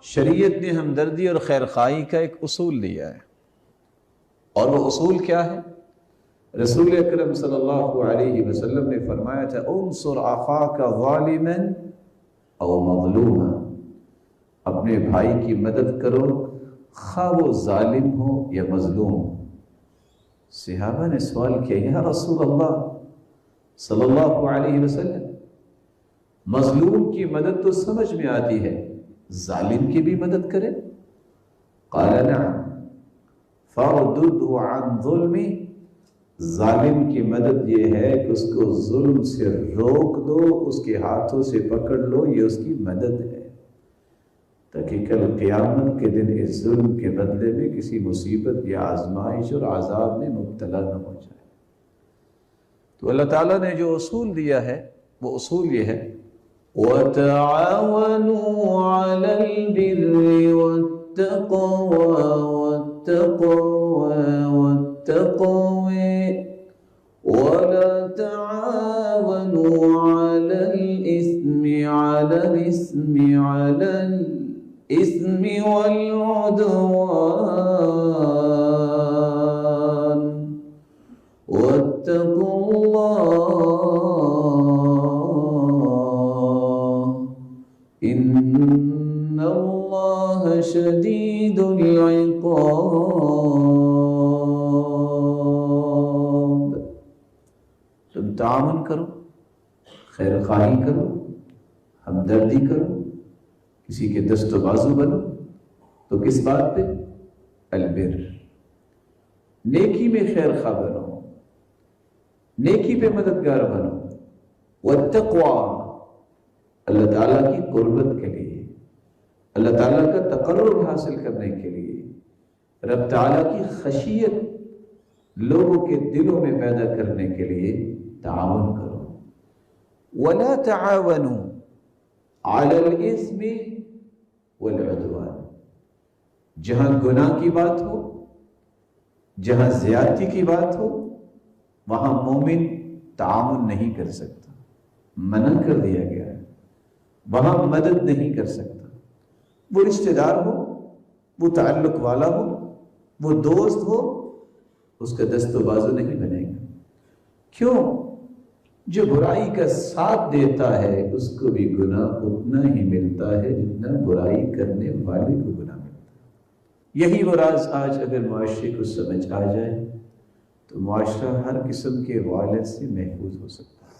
شریعت نے ہمدردی اور خیر خواہی کا ایک اصول دیا ہے، اور وہ اصول کیا ہے؟ رسول اکرم صلی اللہ علیہ وسلم نے فرمایا تھا انصر اخاک ظالما او مظلوما، اپنے بھائی کی مدد کرو خواہ وہ ظالم ہو یا مظلوم ہو۔ صحابہ نے سوال کیا یا رسول اللہ صلی اللہ علیہ وسلم، مظلوم کی مدد تو سمجھ میں آتی ہے، ظالم کی بھی مدد کرے؟ قال نعم فاردده عن ظلمی، ظالم کی مدد یہ ہے کہ اس کو ظلم سے روک دو، اس کے ہاتھوں سے پکڑ لو، یہ اس کی مدد ہے تاکہ کل قیامت کے دن اس ظلم کے بدلے میں کسی مصیبت یا آزمائش اور عذاب میں مبتلا نہ ہو جائے۔ تو اللہ تعالیٰ نے جو اصول دیا ہے وہ اصول یہ ہے وَتَعَاوَنُوا عَلَى الْبِرِّ وَالتَّقْوَى وَلَا تَعَاوَنُوا عَلَى الْإِثْمِ وَالْعُدْوَانِ وَاتَّقُوا اللَّهَ إِنَّ اللَّهَ شَدِيدُ الْعِقَابِ۔ تم تعاون کرو، خیر خواہی کرو، ہمدردی کرو، کسی کے دست و بازو بنو، تو کس بات پہ؟ البر، نیکی میں خیر خواہ بنو، نیکی پہ مددگار بنو، والتقوی، اللہ تعالیٰ کی قربت کے لیے، اللہ تعالیٰ کا تقرب حاصل کرنے کے لیے، رب تعالیٰ کی خشیت لوگوں کے دلوں میں پیدا کرنے کے لیے تعاون کرو۔ وَلَا تَعَاوَنُوا عَلَى الْإِثْمِ وَالْعُدْوَانِ، جہاں گناہ کی بات ہو، جہاں زیادتی کی بات ہو، وہاں مومن تعاون نہیں کر سکتا، منع کر دیا گیا ہے، وہاں مدد نہیں کر سکتا۔ وہ رشتہ دار ہو، وہ تعلق والا ہو، وہ دوست ہو، اس کا دست و بازو نہیں بنے گا۔ کیوں؟ جو برائی کا ساتھ دیتا ہے اس کو بھی گناہ اتنا ہی ملتا ہے جتنا برائی کرنے والے کو گناہ ملتا ہے۔ یہی وہ راز آج اگر معاشرے کو سمجھ آ جائے تو معاشرہ ہر قسم کے وائلنس سے محفوظ ہو سکتا ہے۔